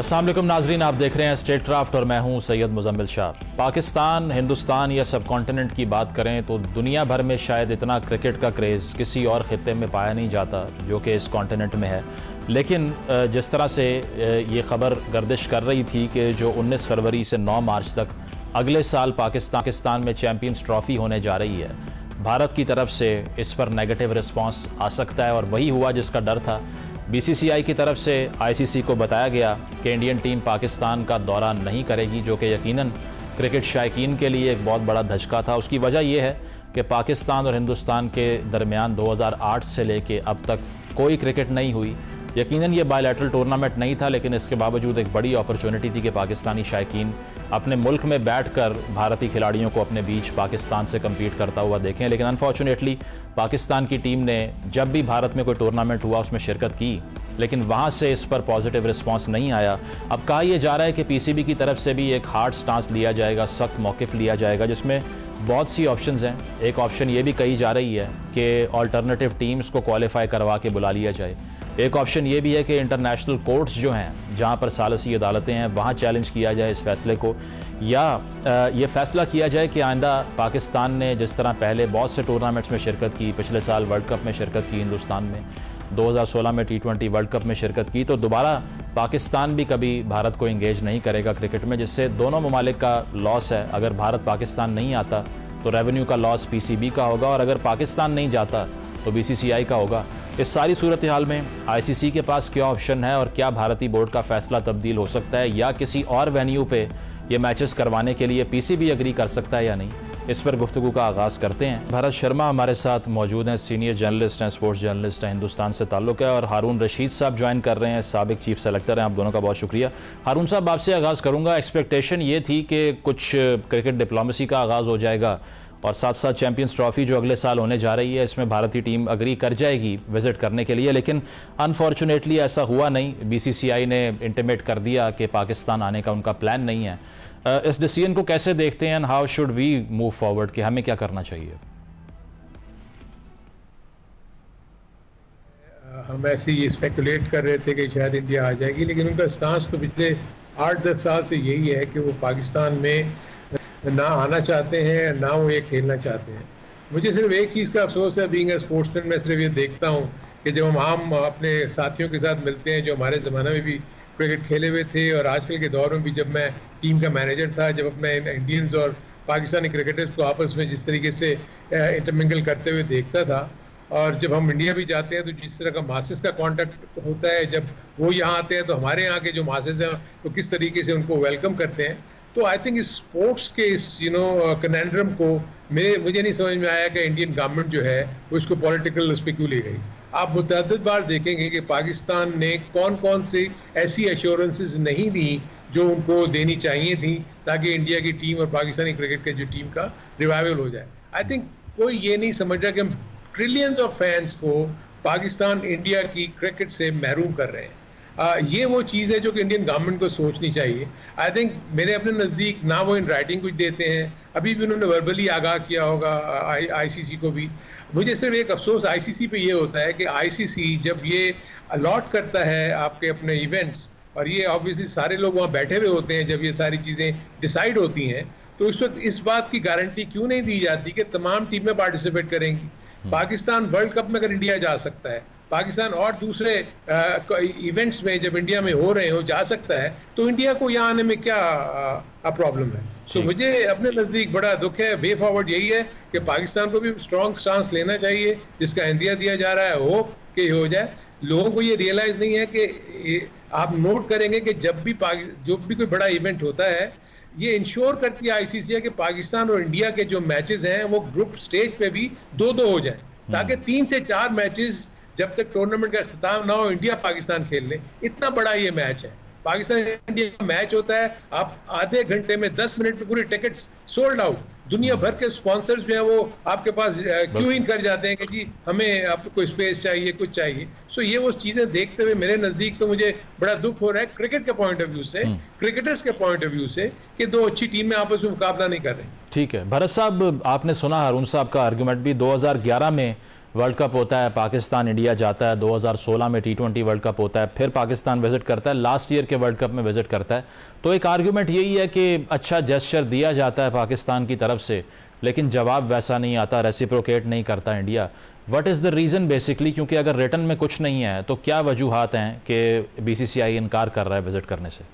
अस्सलाम वालेकुम नाजरीन, आप देख रहे हैं स्टेट क्राफ्ट और मैं हूं सैयद मुजम्मिल शाह। पाकिस्तान, हिंदुस्तान या सब कॉन्टिनेंट की बात करें तो दुनिया भर में शायद इतना क्रिकेट का क्रेज़ किसी और ख़ित्ते में पाया नहीं जाता जो कि इस कॉन्टिनेंट में है। लेकिन जिस तरह से ये ख़बर गर्दिश कर रही थी कि जो 19 फरवरी से 9 मार्च तक अगले साल पाकिस्तान में चैम्पियंस ट्रॉफ़ी होने जा रही है, भारत की तरफ से इस पर नेगेटिव रिस्पॉन्स आ सकता है और वही हुआ जिसका डर था। बीसीसीआई की तरफ से आईसीसी को बताया गया कि इंडियन टीम पाकिस्तान का दौरा नहीं करेगी, जो कि यकीनन क्रिकेट शायकीन के लिए एक बहुत बड़ा धचका था। उसकी वजह यह है कि पाकिस्तान और हिंदुस्तान के दरमियान 2008 से लेके अब तक कोई क्रिकेट नहीं हुई। यकीनन ये बायलैटरल टूर्नामेंट नहीं था, लेकिन इसके बावजूद एक बड़ी अपॉर्चुनिटी थी कि पाकिस्तानी शायकीन अपने मुल्क में बैठकर भारतीय खिलाड़ियों को अपने बीच पाकिस्तान से कम्पीट करता हुआ देखें। लेकिन अनफॉर्चुनेटली पाकिस्तान की टीम ने जब भी भारत में कोई टूर्नामेंट हुआ उसमें शिरकत की, लेकिन वहाँ से इस पर पॉजिटिव रिस्पांस नहीं आया। अब कहा यह जा रहा है कि पीसीबी की तरफ से भी एक हार्ड स्टांस लिया जाएगा, सख्त मौक़िफ़ लिया जाएगा, जिसमें बहुत सी ऑप्शंस हैं। एक ऑप्शन ये भी कही जा रही है कि ऑल्टरनेटिव टीम्स को क्वालिफाई करवा के बुला लिया जाए। एक ऑप्शन ये भी है कि इंटरनेशनल कोर्ट्स जो हैं, जहाँ पर सालसी अदालतें हैं, वहाँ चैलेंज किया जाए इस फैसले को, या ये फ़ैसला किया जाए कि आइंदा पाकिस्तान ने जिस तरह पहले बहुत से टूर्नामेंट्स में शिरकत की, पिछले साल वर्ल्ड कप में शिरकत की हिंदुस्तान में, 2016 में T20 वर्ल्ड कप में शिरकत की, तो दोबारा पाकिस्तान भी कभी भारत को इंगेज नहीं करेगा क्रिकेट में, जिससे दोनों ममालिक का लॉस है। अगर भारत पाकिस्तान नहीं आता तो रेवेन्यू का लॉस पीसीबी का होगा, और अगर पाकिस्तान नहीं जाता तो बीसीसीआई का होगा। इस सारी सूरत हाल में आईसीसी के पास क्या ऑप्शन है और क्या भारतीय बोर्ड का फैसला तब्दील हो सकता है, या किसी और वेन्यू पे ये मैचेस करवाने के लिए पीसीबी एग्री कर सकता है या नहीं, इस पर गुफ्तगू का आगाज़ करते हैं। भरत शर्मा हमारे साथ मौजूद हैं, सीनियर जर्नलिस्ट हैं, स्पोर्ट्स जर्नलिस्ट हैं, हिंदुस्तान से ताल्लुक़ है, और हारून रशीद साहब ज्वाइन कर रहे हैं, साबिक चीफ सेलेक्टर हैं। आप दोनों का बहुत शुक्रिया। हारून साहब, आपसे आगाज़ करूँगा। एक्सपेक्टेशन ये थी कि कुछ क्रिकेट डिप्लोमेसी का आगाज़ हो जाएगा और साथ साथ चैम्पियंस ट्रॉफ़ी जो अगले साल होने जा रही है, इसमें भारतीय टीम अग्री कर जाएगी विज़िट करने के लिए, लेकिन अनफॉर्चुनेटली ऐसा हुआ नहीं। बीसीसीआई ने इंटीमेट कर दिया कि पाकिस्तान आने का उनका प्लान नहीं है। इस डिसीजन को कैसे देखते हैं, and how should we move forward, कि हमें क्या करना चाहिए? हम ऐसे ही स्पेकुलेट कर रहे थे कि शायद इंडिया आ जाएगी, लेकिन उनका स्टांस तो पिछले 8-10 साल से यही है कि वो पाकिस्तान में ना आना चाहते हैं, ना वो ये खेलना चाहते हैं। मुझे सिर्फ एक चीज़ का अफसोस है, बीइंग अ स्पोर्ट्समैन, मैं सिर्फ ये देखता हूँ कि जब हम अपने साथियों के साथ मिलते हैं जो हमारे ज़माने में भी क्रिकेट खेले हुए थे, और आजकल के दौर में भी जब मैं टीम का मैनेजर था, जब मैं इंडियंस और पाकिस्तानी क्रिकेटर्स को आपस में जिस तरीके से इंटरमिंगल करते हुए देखता था, और जब हम इंडिया भी जाते हैं तो जिस तरह का मासेस का कांटेक्ट होता है, जब वो यहाँ आते हैं तो हमारे यहाँ के जो मासेस हैं वो किस तरीके से उनको वेलकम करते हैं, तो आई थिंक इस स्पोर्ट्स के इस कनेंड्रम को मुझे नहीं समझ में आया कि इंडियन गवर्नमेंट जो है वो इसको पॉलिटिकल उस पर क्यों ले गई। आप मुतअद्दिद बार देखेंगे कि पाकिस्तान ने कौन कौन सी ऐसी एश्योरेंसेस नहीं दी जो उनको देनी चाहिए थी, ताकि इंडिया की टीम और पाकिस्तानी क्रिकेट के जो टीम का रिवाइवल हो जाए। आई थिंक कोई ये नहीं समझ रहा कि हम ट्रिलियंस ऑफ फैंस को पाकिस्तान इंडिया की क्रिकेट से महरूम कर रहे हैं। ये वो चीज़ है जो कि इंडियन गवर्नमेंट को सोचनी चाहिए। आई थिंक मेरे अपने नज़दीक ना वो इन राइटिंग कुछ देते हैं, अभी भी उन्होंने वर्बली आगाह किया होगा आईसीसी को भी। मुझे सिर्फ एक अफसोस आईसीसी पे ये होता है कि आईसीसी जब ये अलॉट करता है आपके अपने इवेंट्स, और ये ऑब्वियसली सारे लोग वहाँ बैठे हुए होते हैं जब ये सारी चीज़ें डिसाइड होती हैं, तो इस वक्त इस बात की गारंटी क्यों नहीं दी जाती कि तमाम टीमें पार्टिसिपेट करेंगी। पाकिस्तान वर्ल्ड कप में अगर इंडिया जा सकता है, पाकिस्तान और दूसरे इवेंट्स में जब इंडिया में हो रहे हो जा सकता है, तो इंडिया को यहाँ आने में क्या प्रॉब्लम है? सो मुझे अपने नज़दीक बड़ा दुख है। वे फॉरवर्ड यही है कि पाकिस्तान को भी स्ट्रॉन्ग स्टांस लेना चाहिए, जिसका इंदिया दिया जा रहा है, होप कि हो जाए। लोगों को ये रियलाइज़ नहीं है कि आप नोट करेंगे कि जब भी कोई बड़ा इवेंट होता है, ये इंश्योर करती है आईसीसी कि पाकिस्तान और इंडिया के जो मैचेस हैं वो ग्रुप स्टेज पे भी 2-2 हो जाए, ताकि 3 से 4 मैचेस जब तक टूर्नामेंट का इख्तिताम ना हो इंडिया पाकिस्तान खेल ले। इतना बड़ा ये मैच है, पाकिस्तान इंडिया का मैच होता है, आप आधे घंटे में 10 मिनट में पूरी टिकट्स सोल्ड आउट, दुनिया भर के स्पॉन्सर्स जो हैं वो आपके पास क्यू इन कर जाते हैं कि जी हमें आपको कोई स्पेस चाहिए, कुछ चाहिए। सो ये वो चीज़ें देखते हुए मेरे नज़दीक तो मुझे बड़ा दुख हो रहा है क्रिकेट के पॉइंट ऑफ व्यू से, क्रिकेटर्स के पॉइंट ऑफ व्यू से, कि दो अच्छी टीमें आपस में मुकाबला नहीं कर रही। ठीक है भरत साहब, आपने सुना हारून साहब का आर्गूमेंट भी। 2011 में वर्ल्ड कप होता है, पाकिस्तान इंडिया जाता है, 2016 में T20 वर्ल्ड कप होता है, फिर पाकिस्तान विज़िट करता है, लास्ट ईयर के वर्ल्ड कप में विज़िट करता है। तो एक आर्ग्यूमेंट यही है कि अच्छा जेस्चर दिया जाता है पाकिस्तान की तरफ से, लेकिन जवाब वैसा नहीं आता, रेसिप्रोकेट नहीं करता India. What is the reason basically? क्योंकि अगर रिटर्न में कुछ नहीं है तो क्या वजूहात हैं कि BCCI इनकार कर रहा है विज़िट करने से?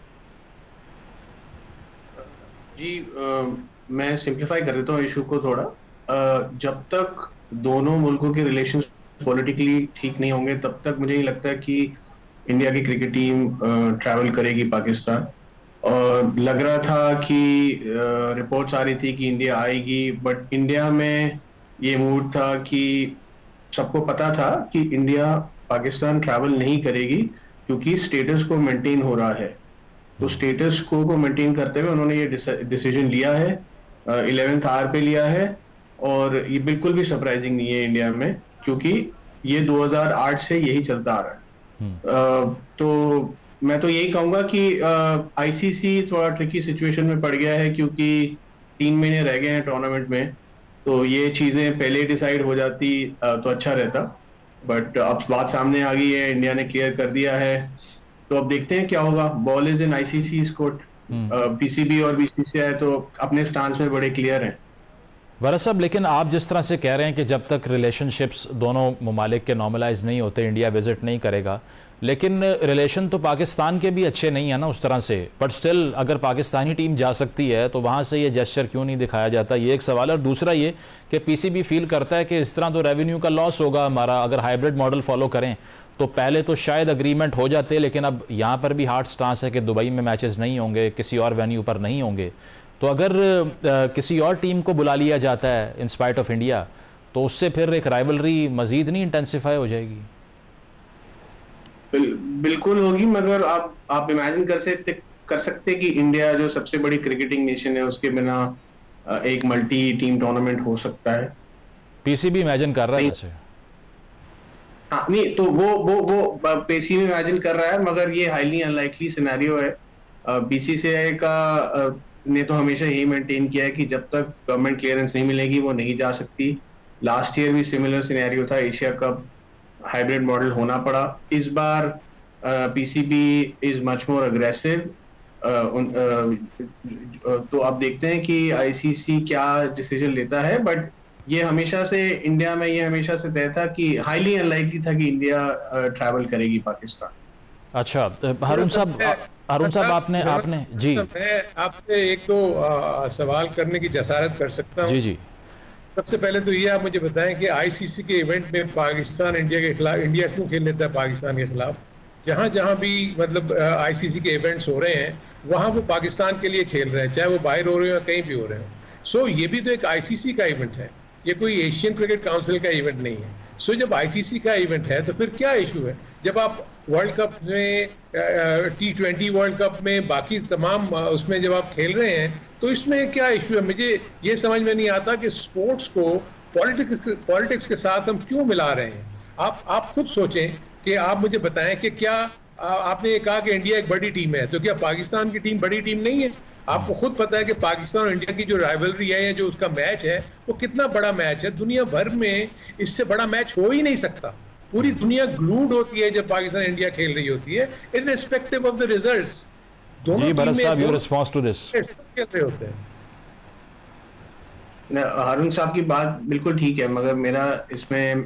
जी, मैं सिंप्लीफाई कर देता हूँ इशू को थोड़ा। जब तक दोनों मुल्कों के रिलेशंस पॉलिटिकली ठीक नहीं होंगे तब तक मुझे नहीं लगता कि इंडिया की क्रिकेट टीम ट्रैवल करेगी पाकिस्तान। और लग रहा था कि रिपोर्ट्स आ रही थी कि इंडिया आएगी, बट इंडिया में ये मूड था कि सबको पता था कि इंडिया पाकिस्तान ट्रैवल नहीं करेगी क्योंकि स्टेटस को मेंटेन हो रहा है। तो स्टेटस को मेंटेन करते हुए उन्होंने ये डिसीजन लिया है, 11th आवर पे लिया है। और ये बिल्कुल भी सरप्राइजिंग नहीं है इंडिया में, क्योंकि ये 2008 से यही चलता आ रहा है। तो मैं तो यही कहूंगा कि ICC थोड़ा ट्रिकी सिचुएशन में पड़ गया है, क्योंकि 3 महीने रह गए हैं टूर्नामेंट में। तो ये चीजें पहले डिसाइड हो जाती तो अच्छा रहता, बट अब बात सामने आ गई है, इंडिया ने क्लियर कर दिया है। तो अब देखते हैं क्या होगा। Ball is in ICC's court. PCB और BCCI तो अपने स्टांस में बड़े क्लियर हैं। वरस साहब, लेकिन आप जिस तरह से कह रहे हैं कि जब तक रिलेशनशिप्स दोनों ममालिक के नॉर्मलाइज नहीं होते इंडिया विज़िट नहीं करेगा, लेकिन रिलेशन तो पाकिस्तान के भी अच्छे नहीं है ना उस तरह से। बट स्टिल अगर पाकिस्तानी टीम जा सकती है तो वहाँ से ये जेस्चर क्यों नहीं दिखाया जाता, ये एक सवाल है। और दूसरा ये कि PCB फील करता है कि इस तरह तो रेवेन्यू का लॉस होगा हमारा अगर हाइब्रिड मॉडल फॉलो करें। तो पहले तो शायद अग्रीमेंट हो जाते, लेकिन अब यहाँ पर भी हार्ड स्टांस है कि दुबई में मैचेस नहीं होंगे, किसी और वेन्यू पर नहीं होंगे। तो अगर किसी और टीम को बुला लिया जाता है इन स्पाइट ऑफ इंडिया, तो उससे फिर एक राइवलरी मजीद नहीं इंटेंसिफाई हो जाएगी? बिल्कुल होगी, मगर आप इमेजिन कर सकते कि इंडिया जो सबसे बड़ी क्रिकेटिंग नेशन है उसके बिना एक मल्टी टीम टूर्नामेंट हो सकता है? PCB इमेजिन कर रहा है वैसे। हाँ, नहीं तो वो PCB इमेजिन कर रहा है, मगर ये हाईली अनलाइकली सिनेरियो है। BCCI का ने तो हमेशा यही मेंटेन किया है कि जब तक गवर्नमेंट क्लियरेंस नहीं मिलेगी वो नहीं जा सकती। लास्ट ईयर भी सिमिलर सिनेरियो था, एशिया कप हाइब्रिड मॉडल होना पड़ा। इस बार PCB is much more aggressive. तो अब देखते हैं कि ICC क्या डिसीजन लेता है, बट ये हमेशा से इंडिया में ये हमेशा से तय था कि हाईली अनलाइकली था कि इंडिया ट्रैवल करेगी पाकिस्तान। अच्छा हारून साहब आपने जी, मैं आपसे एक तो सवाल करने की जसारत कर सकता हूँ। जी जी। सबसे पहले तो ये आप मुझे बताएं कि ICC के इवेंट में पाकिस्तान इंडिया के खिलाफ, इंडिया क्यों खेल लेता है पाकिस्तान के खिलाफ? जहाँ जहाँ भी मतलब ICC के इवेंट्स हो रहे हैं वहाँ वो पाकिस्तान के लिए खेल रहे हैं, चाहे वो बाहर हो रहे हो या कहीं भी हो रहे हो। सो ये भी तो एक ICC का इवेंट है, ये कोई एशियन क्रिकेट काउंसिल का इवेंट नहीं है। सो जब ICC का इवेंट है तो फिर क्या इशू है? जब आप वर्ल्ड कप में, T20 वर्ल्ड कप में, बाकी तमाम उसमें जब आप खेल रहे हैं तो इसमें क्या इशू है? मुझे ये समझ में नहीं आता कि स्पोर्ट्स को पॉलिटिक्स के साथ हम क्यों मिला रहे हैं। आप खुद सोचें कि आप मुझे बताएं कि क्या आपने ये कहा कि इंडिया एक बड़ी टीम है, तो क्या पाकिस्तान की टीम बड़ी टीम नहीं है? आपको खुद पता है कि पाकिस्तान और इंडिया की जो राइवलरी है या जो उसका मैच है वो कितना बड़ा मैच है। दुनिया भर में इससे बड़ा मैच हो ही नहीं सकता। पूरी दुनिया ग्लूड होती है जब पाकिस्तान इंडिया खेल रही होती है, इररिस्पेक्टिव ऑफ द रिजल्ट्स। दोनों जी भरत साहब, योर रिस्पांस टू दिस। खेल रहे होते हैं। हारून साहब की बात बिल्कुल ठीक है, मगर मेरा इसमें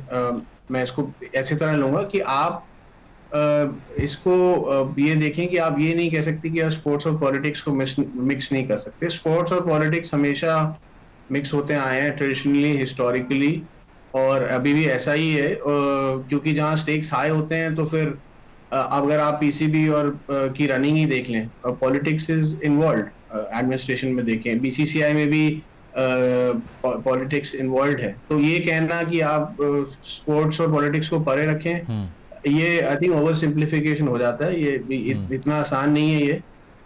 मैं इसको ऐसी तरह लूंगा कि आप इसको ये देखें कि आप ये नहीं कह सकते कि आप स्पोर्ट्स और पॉलिटिक्स को मिक्स नहीं कर सकते। स्पोर्ट्स और पॉलिटिक्स हमेशा मिक्स होते आए हैं ट्रेडिशनली, हिस्टोरिकली, और अभी भी ऐसा ही है, क्योंकि जहाँ स्टेक्स हाई होते हैं तो फिर अगर आप PCB और की रनिंग ही देख लें, पॉलिटिक्स इज इन्वॉल्व। एडमिनिस्ट्रेशन में देखें, BCCI में भी पॉलिटिक्स इन्वॉल्व है। तो ये कहना कि आप स्पोर्ट्स और पॉलिटिक्स को परे रखें, ये आई थिंक ओवर सिंप्लीफिकेशन हो जाता है। ये इतना आसान नहीं है ये।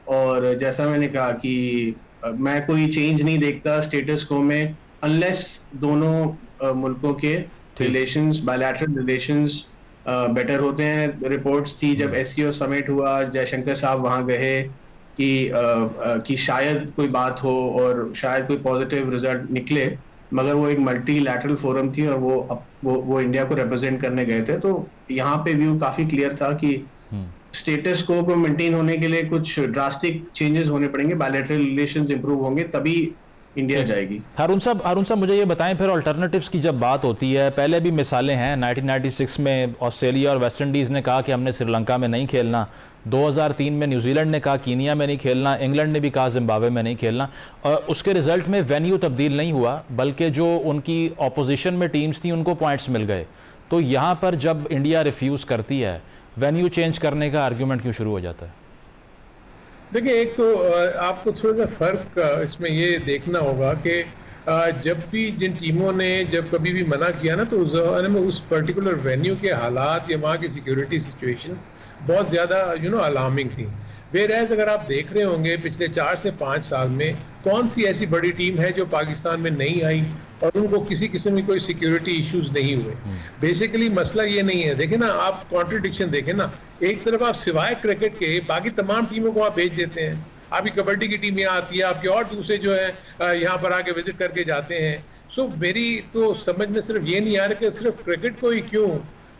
और जैसा मैंने कहा कि मैं कोई चेंज नहीं देखता स्टेटस को में, अनलेस दोनों मुल्कों के रिलेशंस, बायलैटरल रिलेशंस बेटर होते हैं। रिपोर्ट्स थी जब SCO समिट हुआ, जयशंकर साहब वहां गए कि शायद कोई बात हो और शायद कोई पॉजिटिव रिजल्ट निकले, मगर वो एक मल्टीलैटरल फोरम थी और वो वो इंडिया को रिप्रेजेंट करने गए थे, तो यहाँ पे व्यू काफी क्लियर था कि स्टेटस को मेंटेन होने के लिए कुछ ड्रास्टिक चेंजेस होने पड़ेंगे, बायलैटरल रिलेशंस इंप्रूव होंगे, तभी इंडिया जाएगी। हारून साहब मुझे ये बताएं, फिर अल्टरनेटिव्स की जब बात होती है, पहले भी मिसालें हैं। 1996 में ऑस्ट्रेलिया और वेस्ट इंडीज़ ने कहा कि हमने श्रीलंका में नहीं खेलना, 2003 में न्यूजीलैंड ने कहा कीनिया में नहीं खेलना, इंग्लैंड ने भी कहा जिम्बाब्वे में नहीं खेलना, और उसके रिजल्ट में वेन्यू तब्दील नहीं हुआ, बल्कि जो उनकी ऑपोजिशन में टीम्स थी उनको पॉइंट्स मिल गए। तो यहाँ पर जब इंडिया रिफ्यूज़ करती है, वेन्यू चेंज करने का आर्ग्यूमेंट क्यों शुरू हो जाता है? देखिए, एक तो आपको थोड़ा सा फर्क इसमें ये देखना होगा कि जब भी जिन टीमों ने जब कभी भी मना किया ना, तो उस ज़माने में उस पर्टिकुलर वेन्यू के हालात या वहाँ की सिक्योरिटी सिचुएशंस बहुत ज़्यादा अलार्मिंग थी। वेरएज़ अगर आप देख रहे होंगे पिछले 4 से 5 साल में कौन सी ऐसी बड़ी टीम है जो पाकिस्तान में नहीं आई और उनको किसी किस्म की कोई सिक्योरिटी इश्यूज नहीं हुए। बेसिकली मसला ये नहीं है। देखें ना, आप कॉन्ट्रडिक्शन देखें ना, एक तरफ आप सिवाय क्रिकेट के बाकी तमाम टीमों को आप भेज देते हैं, आपकी कबड्डी की टीम यहाँ आती है, आपके और दूसरे जो है यहाँ पर आके विजिट करके जाते हैं। सो मेरी तो समझ में सिर्फ ये नहीं आ रहा कि सिर्फ क्रिकेट को ही क्यों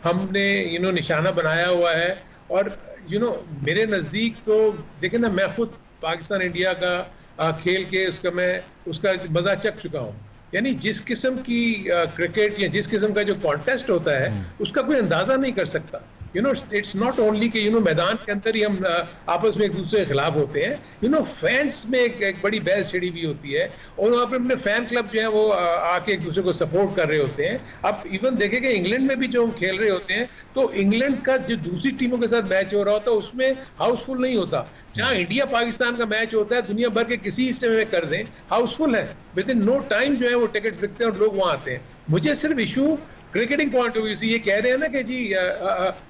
हमने निशाना बनाया हुआ है। और मेरे नज़दीक तो देखें ना, मैं खुद पाकिस्तान इंडिया का खेल के उसका मज़ा चख चुका हूँ। यानी जिस किस्म की क्रिकेट या जिस किस्म का जो कॉन्टेस्ट होता है उसका कोई अंदाजा नहीं कर सकता। इट्स नॉट ओनली कि मैदान के अंदर ही हम आपस में एक दूसरे के खिलाफ होते हैं। फैंस में एक बड़ी बहस छिड़ी हुई होती है और वहाँ पे अपने फैन क्लब जो है वो आके एक दूसरे को सपोर्ट कर रहे होते हैं। अब इवन देखें कि इंग्लैंड में भी जो हम खेल रहे होते हैं, तो इंग्लैंड का जो दूसरी टीमों के साथ मैच हो रहा होता है उसमें हाउसफुल नहीं होता। जहाँ इंडिया पाकिस्तान का मैच होता है, दुनिया भर के किसी हिस्से में कर दें, हाउसफुल है, विद इन नो टाइम जो है वो टिकट्स बिकते हैं और लोग वहाँ आते हैं। मुझे सिर्फ issue cricketing point of view से ये कह रहे हैं ना कि जी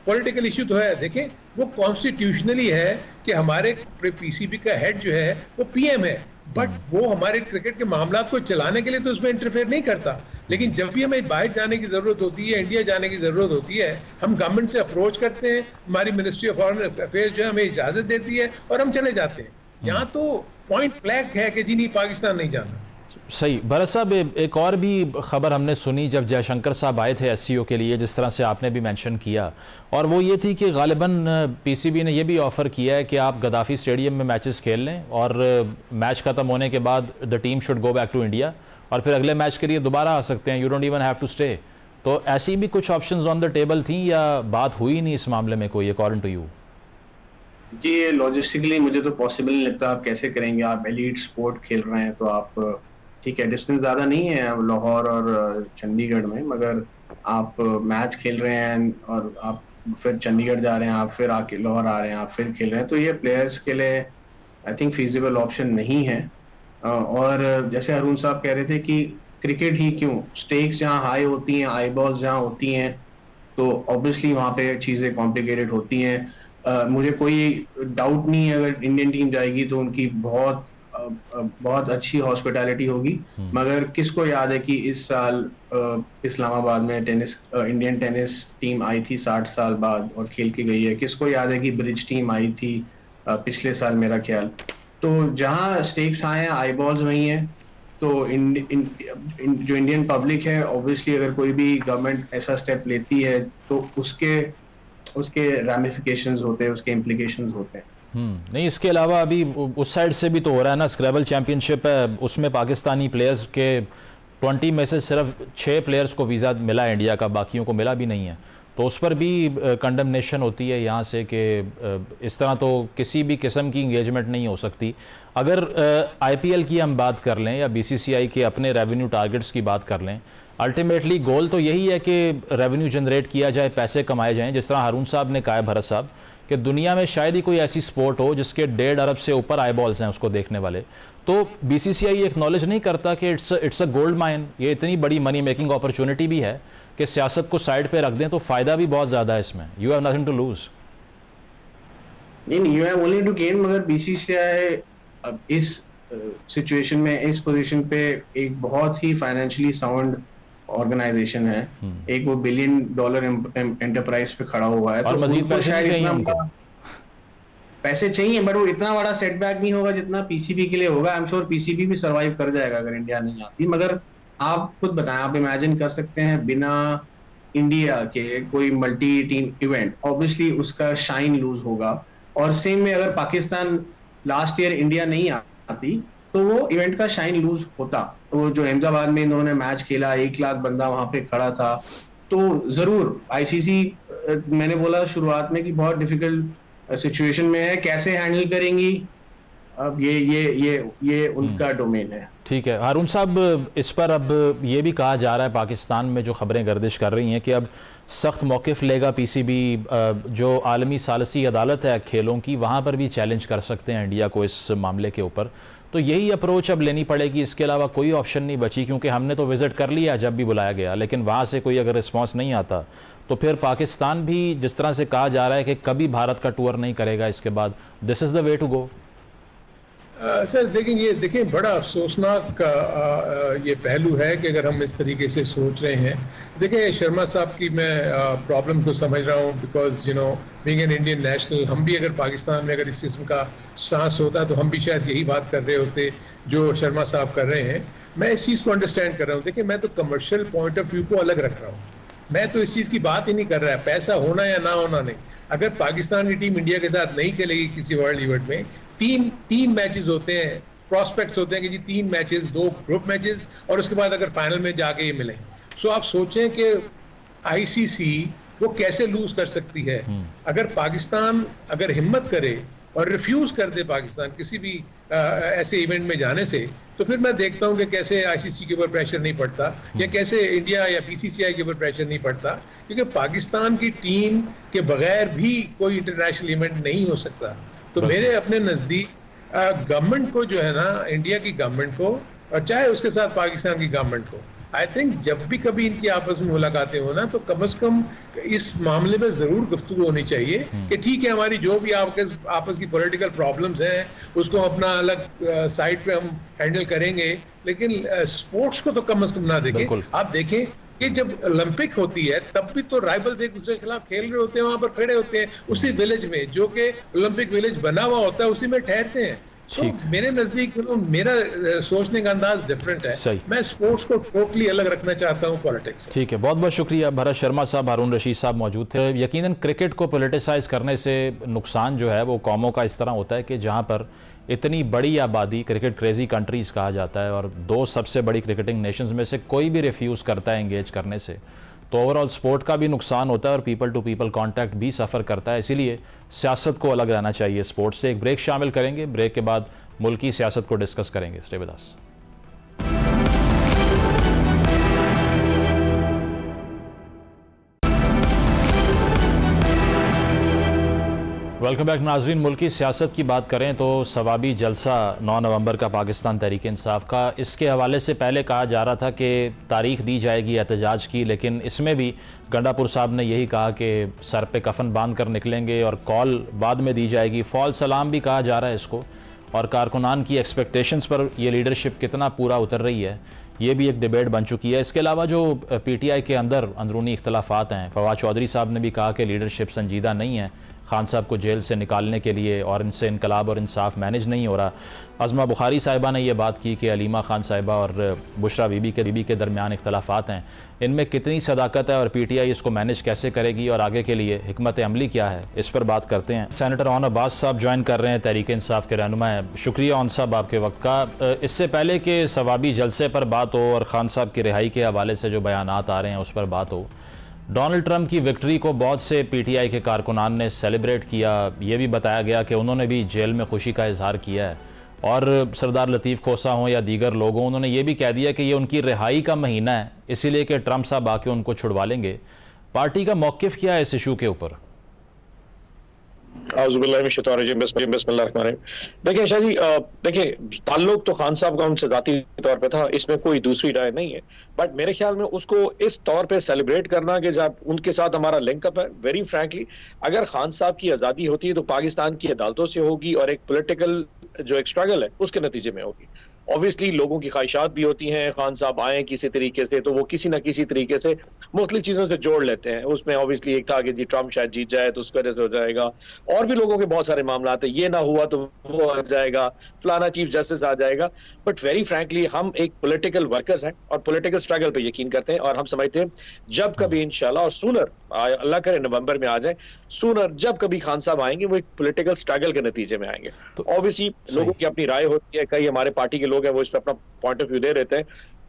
पॉलिटिकल इशू तो है। देखें, वो कॉन्स्टिट्यूशनली है कि हमारे पीसीबी का हेड जो है वो पीएम है, बट वो हमारे क्रिकेट के मामला को चलाने के लिए तो उसमें इंटरफेयर नहीं करता। लेकिन जब भी हमें बाहर जाने की जरूरत होती है, इंडिया जाने की जरूरत होती है, हम गवर्नमेंट से अप्रोच करते हैं, हमारी मिनिस्ट्री ऑफ फॉरेन अफेयर्स जो है हमें इजाजत देती है और हम चले जाते हैं। यहाँ तो पॉइंट ब्लैंक है कि जी नहीं, पाकिस्तान नहीं जाना। सही। भरत साहब, एक और भी ख़बर हमने सुनी जब जयशंकर साहब आए थे एससीओ के लिए, जिस तरह से आपने भी मेंशन किया, और वो ये थी कि गालिबन पीसीबी ने ये भी ऑफ़र किया है कि आप गद्दाफ़ी स्टेडियम में मैचेस खेल लें और मैच ख़त्म होने के बाद the team should go back to India और फिर अगले मैच के लिए दोबारा आ सकते हैं, you don't even have to stay. तो ऐसी भी कुछ ऑप्शंस ऑन द टेबल थी या बात हुई नहीं इस मामले में कोई, अकॉर्डिंग टू यू? जी, ये लॉजिस्टिकली मुझे तो पॉसिबल नहीं लगता। आप कैसे करेंगे? आप एलीट स्पोर्ट खेल रहे हैं तो आप, ठीक है, डिस्टेंस ज़्यादा नहीं है लाहौर और चंडीगढ़ में, मगर आप मैच खेल रहे हैं और आप फिर चंडीगढ़ जा रहे हैं, आप फिर आके लाहौर आ रहे हैं, आप फिर खेल रहे हैं, तो ये प्लेयर्स के लिए आई थिंक फीजिबल ऑप्शन नहीं है। और जैसे हारून साहब कह रहे थे कि क्रिकेट ही क्यों, स्टेक्स जहाँ हाई होती हैं, आई बॉल्स जहाँ होती हैं, तो ऑब्वियसली वहाँ पे चीज़ें कॉम्प्लिकेटेड होती हैं। मुझे कोई डाउट नहीं है अगर इंडियन टीम जाएगी तो उनकी बहुत अच्छी हॉस्पिटैलिटी होगी, मगर किसको याद है कि इस साल इस्लामाबाद में इंडियन टेनिस टीम आई थी 60 साल बाद और खेल के गई है। किसको याद है कि ब्रिज टीम आई थी पिछले साल, मेरा ख्याल। तो जहाँ स्टेक्स आए हैं, आई बॉल्स वही हैं, तो जो इंडियन पब्लिक है, ऑब्वियसली अगर कोई भी गवर्नमेंट ऐसा स्टेप लेती है तो उसके रैमिफिकेशंस होते हैं, उसके इम्प्लीकेशंस होते हैं। नहीं, इसके अलावा अभी उस साइड से भी तो हो रहा है ना, स्क्रैबल चैंपियनशिप है, उसमें पाकिस्तानी प्लेयर्स के 20 में से सिर्फ 6 प्लेयर्स को वीज़ा मिला है इंडिया का, बाकियों को मिला भी नहीं है। तो उस पर भी कंडमनेशन होती है यहाँ से कि इस तरह तो किसी भी किस्म की इंगेजमेंट नहीं हो सकती। अगर IPL की हम बात कर लें या BCCI के अपने रेवेन्यू टारगेट्स की बात कर लें, अल्टीमेटली गोल तो यही है कि रेवेन्यू जनरेट किया जाए, पैसे कमाए जाएं। जिस तरह हारून साहब ने कहा है, भरत साहब, कि दुनिया में शायद ही कोई ऐसी स्पोर्ट हो जिसके 1.5 अरब से ऊपर आई बॉल्स हैं उसको देखने वाले। तो BCCI एक्नॉलेज नहीं करता कि इट्स अ गोल्ड माइन, ये इतनी बड़ी मनी मेकिंग अपॉर्चुनिटी भी है कि सियासत को साइड पे रख दें तो फ़ायदा भी बहुत ज़्यादा है इसमें। You have nothing to lose. नहीं, you have only to gain. मगर BCCI इस सिचुएशन में, इस पोजीशन पे एक बहुत ही फाइनेंशियली साउंड ऑर्गेनाइजेशन है, एक वो $1 बिलियन एंटरप्राइज पे खड़ा हुआ है, और तो मजीद पैसे चाहिए हमको, पैसे चाहिए, बट वो इतना बड़ा सेटबैक नहीं होगा जितना पीसीबी के लिए होगा। आई एम श्योर पीसीबी भी सर्वाइव कर जाएगा अगर इंडिया नहीं आती। मगर आप खुद बताएं, आप इमेजिन कर सकते हैं बिना इंडिया के कोई मल्टी टीम इवेंट, ऑब्वियसली उसका शाइन लूज होगा। और सेम में अगर पाकिस्तान लास्ट ईयर इंडिया नहीं आती तो वो इवेंट का शाइन लूज होता। तो जो अहमदाबाद में इन्होंने मैच खेला, 1 लाख बंदा वहां पे खड़ा था, तो जरूर आईसीसी, मैंने बोला शुरुआत में कि बहुत डिफिकल्ट सिचुएशन में है, कैसे हैंडल करेंगी अब ये उनका डोमेन है। ठीक है हारून साहब, इस पर अब ये भी कहा जा रहा है, पाकिस्तान में जो खबरें गर्दिश कर रही हैं कि अब सख्त मौक़िफ़ लेगा पीसीबी, जो आलमी सालसी अदालत है खेलों की, वहाँ पर भी चैलेंज कर सकते हैं इंडिया को इस मामले के ऊपर। तो यही अप्रोच अब लेनी पड़ेगी, इसके अलावा कोई ऑप्शन नहीं बची, क्योंकि हमने तो विज़िट कर लिया जब भी बुलाया गया, लेकिन वहाँ से कोई अगर रिस्पॉन्स नहीं आता तो फिर पाकिस्तान भी जिस तरह से कहा जा रहा है कि कभी भारत का टूर नहीं करेगा इसके बाद, this is the way to go. Sir देखिए बड़ा अफसोसनाक ये पहलू है कि अगर हम इस तरीके से सोच रहे हैं। देखिए शर्मा साहब की मैं प्रॉब्लम को समझ रहा हूँ, because being an Indian national, हम भी अगर पाकिस्तान में अगर इस किस्म का स्टांस होता तो हम भी शायद यही बात कर रहे होते जो शर्मा साहब कर रहे हैं। मैं इस चीज़ को अंडरस्टैंड कर रहा हूँ। देखिए मैं तो कमर्शियल पॉइंट ऑफ व्यू को अलग रख रहा हूँ, मैं तो इस चीज़ की बात ही नहीं कर रहा है पैसा होना या ना होना नहीं। अगर पाकिस्तान की टीम इंडिया के साथ नहीं खेलेगी किसी वर्ल्ड इवेंट में, तीन मैचेस होते हैं, प्रॉस्पेक्ट्स होते हैं कि जी 3 मैचेस, 2 ग्रुप मैचेस और उसके बाद अगर फाइनल में जाके ये मिले, सो आप सोचें कि आईसीसी वो कैसे लूज कर सकती है। अगर पाकिस्तान अगर हिम्मत करे और रिफ्यूज कर दे पाकिस्तान किसी भी ऐसे इवेंट में जाने से, तो फिर मैं देखता हूं कि कैसे आईसीसी के ऊपर प्रेशर नहीं पड़ता या कैसे इंडिया या बीसीसीआई के ऊपर प्रेशर नहीं पड़ता, क्योंकि पाकिस्तान की टीम के बगैर भी कोई इंटरनेशनल इवेंट नहीं हो सकता। तो मेरे अपने नज़दीक गवर्नमेंट को जो है ना, इंडिया की गवर्नमेंट को और चाहे उसके साथ पाकिस्तान की गवर्नमेंट को, आई थिंक जब भी कभी इनकी आपस में मुलाकातें हो ना, तो कम से कम इस मामले में जरूर गुफ्तगू होनी चाहिए कि ठीक है हमारी जो भी आपस की पॉलिटिकल प्रॉब्लम्स हैं उसको अपना अलग साइड पे हम हैंडल करेंगे, लेकिन स्पोर्ट्स को तो कम से कम ना देखें। आप देखें कि जब ओलंपिक होती है तब भी तो राइवल्स एक दूसरे के खिलाफ खेल रहे होते हैं, वहां पर खड़े होते हैं उसी विलेज में जो कि ओलंपिक विलेज बना हुआ होता है, उसी में ठहरते हैं। तो मेरे नजदीक मेरा सोचने का अंदाज डिफरेंट है। मैं स्पोर्ट्स को टोटली अलग रखना चाहता हूं पॉलिटिक्स से। ठीक है, बहुत बहुत शुक्रिया। भरत शर्मा साहब, हारून रशीद साहब मौजूद थे। यकीनन क्रिकेट को पोलिटिसाइज करने से नुकसान जो है वो कौमों का इस तरह होता है कि जहां पर इतनी बड़ी आबादी, क्रिकेट क्रेजी कंट्रीज़ कहा जाता है, और 2 सबसे बड़ी क्रिकेटिंग नेशंस में से कोई भी रिफ्यूज़ करता है एंगेज करने से, तो ओवरऑल स्पोर्ट का भी नुकसान होता है और पीपल टू पीपल कांटेक्ट भी सफ़र करता है। इसीलिए सियासत को अलग रहना चाहिए स्पोर्ट्स से। एक ब्रेक शामिल करेंगे, ब्रेक के बाद मुल्की सियासत को डिस्कस करेंगे। Stay with us. Welcome back नाजरीन। मुल्की सियासत की बात करें तो सवाबी जलसा 9 नवंबर का पाकिस्तान तहरीक इंसाफ का, इसके हवाले से पहले कहा जा रहा था कि तारीख दी जाएगी एहतजाज की, लेकिन इसमें भी गंडापुर साहब ने यही कहा कि सर पे कफन बांध कर निकलेंगे और कॉल बाद में दी जाएगी। फॉल सलाम भी कहा जा रहा है इसको, और कारकुनान की एक्सपेक्टेशंस पर ये लीडरशिप कितना पूरा उतर रही है, ये भी एक डिबेट बन चुकी है। इसके अलावा जो पीटीआई के अंदर अंदरूनी इख्तलाफात हैं, फवाद चौधरी साहब ने भी कहा कि लीडरशिप संजीदा नहीं है खान साहब को जेल से निकालने के लिए, और इनसे इनकलाब और इंसाफ मैनेज नहीं हो रहा। अज़मा बुखारी साहिबा ने यह बात की कि अलीमा खान साहिबा और बुशरा बीबी के दरमियान इख्तलाफात हैं, इनमें कितनी सदाकत है और पीटीआई इसको मैनेज कैसे करेगी और आगे के लिए हिकमत अमली क्या है, इस पर बात करते हैं। सेनेटर ओन अब्बास साहब ज्वाइन कर रहे हैं, तहरीक इंसाफ के रहनुमा हैं। शुक्रिया ओन साहब आपके वक्त का। इससे पहले कि सवाबी जलसे पर बात हो और खान साहब की रिहाई के हवाले से जो बयानात आ रहे हैं उस पर बात हो, डोनाल्ड ट्रंप की विक्ट्री को बहुत से पीटीआई के कारकुनान ने सेलिब्रेट किया। ये भी बताया गया कि उन्होंने भी जेल में खुशी का इजहार किया है, और सरदार लतीफ़ खोसा हों या दीगर लोगों, उन्होंने ये भी कह दिया कि ये उनकी रिहाई का महीना है, इसीलिए कि ट्रंप साहब आके उनको छुड़वा लेंगे। पार्टी का मौक़िफ़ क्या है इस इशू के ऊपर? देखिए शाह जी, देखिए ताल्लुक तो खान साहब का उनसे जाती तौर पे था, इसमें कोई दूसरी राय नहीं है, बट मेरे ख्याल में उसको इस तौर पे सेलिब्रेट करना कि जब उनके साथ हमारा लिंकअप है, वेरी फ्रैंकली अगर खान साहब की आज़ादी होती है तो पाकिस्तान की अदालतों से होगी और एक पॉलिटिकल जो एक स्ट्रगल है उसके नतीजे में होगी। ऑब्वियसली लोगों की ख्वाहिशात भी होती हैं, खान साहब आए किसी तरीके से तो वो किसी ना किसी तरीके से मुख्तलिफ चीज़ों से जोड़ लेते हैं। उसमें ऑब्वियसली एक था कि जी ट्रम्प शायद जीत जाए तो उसकी वजह से हो जाएगा, और भी लोगों के बहुत सारे मामला हैं, ये ना हुआ तो वो आ जाएगा, फलाना चीफ जस्टिस आ जाएगा। बट वेरी फ्रैंकली हम एक पॉलिटिकल वर्कर्स हैं और पॉलिटिकल स्ट्रगल पे यकीन करते हैं, और हम समझते हैं जब कभी इंशाल्लाह, और सूनर अल्लाह करे नवंबर में आ जाए, सूनर जब कभी खान साहब आएंगे वो एक पॉलिटिकल स्ट्रगल के नतीजे में आएंगे। तो ऑब्वियसली लोगों की अपनी राय होती है, कई हमारे पार्टी के लोग हैं वो इस पर अपना पॉइंट ऑफ व्यू दे रहते हैं,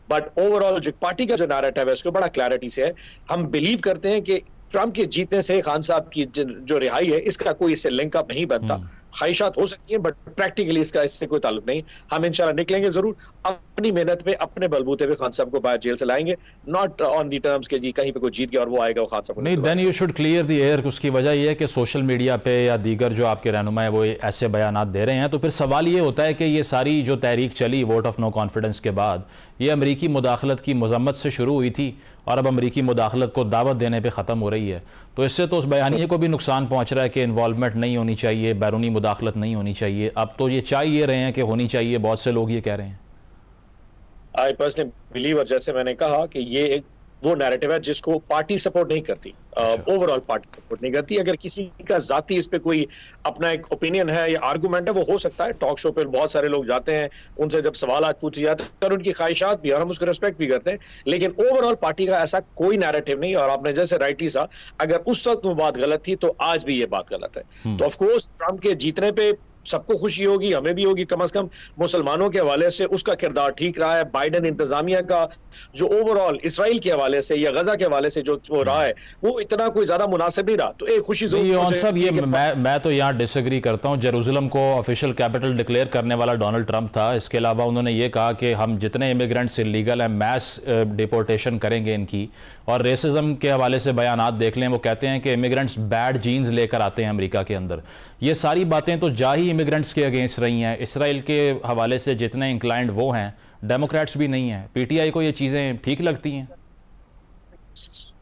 बट ओवरऑल जो पार्टी का जो नैरेटिव है उसको बड़ा क्लैरिटी से है। हम बिलीव करते हैं कि ट्रंप के जीतने से खान साहब की जो रिहाई है इसका कोई इससे लिंकअप नहीं बनता। ख्वाहिशात हो सकती है बट प्रैक्टिकली इससे कोई ताल्लुक नहीं। हम इंशाल्लाह निकलेंगे जरूर, अपनी मेहनत पे अपने बलबूते पे खान साहब को बाहर जेल से लाएंगे, नॉट ऑन दी टर्म्स के जी कहीं पे कोई जीत गया और वो आएगा वो खान साहब नहीं। Then you should clear the air. उसकी वजह यह है कि सोशल मीडिया पे या दीगर जो आपके रहनुमा है वो ऐसे बयानात दे रहे हैं, तो फिर सवाल ये होता है कि ये सारी जो तहरीक चली वोट ऑफ नो कॉन्फिडेंस के बाद, ये अमरीकी मुदाखलत की मजम्मत से शुरू हुई थी और अब अमरीकी मुदाखलत को दावत देने पे ख़त्म हो रही है, तो इससे तो उस बयानिए को भी नुकसान पहुंच रहा है कि इन्वॉल्वमेंट नहीं होनी चाहिए, बैरूनी मुदाखलत नहीं होनी चाहिए। अब तो ये चाह ये रहे हैं कि होनी चाहिए, बहुत से लोग ये कह रहे हैं। आई पर्सनली बिलीव, और जैसे मैंने कहा कि ये एक वो नैरेटिव है जिसको पार्टी सपोर्ट नहीं करती, ओवरऑल पार्टी सपोर्ट नहीं करती। अगर किसी का जाती इस पे कोई अपना एक ओपिनियन है या आर्गुमेंट है वो हो सकता है, टॉक शो पे बहुत सारे लोग जाते हैं, उनसे जब सवाल पूछे जाते हैं और उनकी ख्वाहिशात भी, और हम उसको रिस्पेक्ट भी करते हैं, लेकिन ओवरऑल पार्टी का ऐसा कोई नैरेटिव नहीं। और आपने जैसे राइटली सा, अगर उस वक्त वो बात गलत थी तो आज भी ये बात गलत है। तो ऑफकोर्स ट्रंप के जीतने पे सबको खुशी होगी, हमें भी होगी, कम से कम मुसलमानों के हवाले से उसका किरदार ठीक रहा है। बाइडेन इंतजामिया का जो ओवरऑल इसराइल के हवाले से या गजा के हवाले से जो वो रहा है वो इतना कोई ज्यादा मुनासिब नहीं रहा। तो एक खुशी मैं तो यहाँ डिसएग्री करता हूँ। जेरूसलम को ऑफिशियल कैपिटल डिक्लेयर करने वाला डोनाल्ड ट्रंप था। इसके अलावा उन्होंने ये कहा कि हम जितने इमिग्रेंट्स इलीगल हैं मैस डिपोर्टेशन करेंगे इनकी, और रेसिज्म के हवाले से बयानात देख लें, वो कहते हैं कि इमिग्रेंट्स बैड जीन्स लेकर आते हैं अमेरिका के अंदर। ये सारी बातें तो जा ही इमिग्रेंट्स के अगेंस्ट रही हैं। इसराइल के हवाले से जितने इंक्लाइंड वो हैं, डेमोक्रेट्स भी नहीं हैं। पीटीआई को ये चीज़ें ठीक लगती हैं?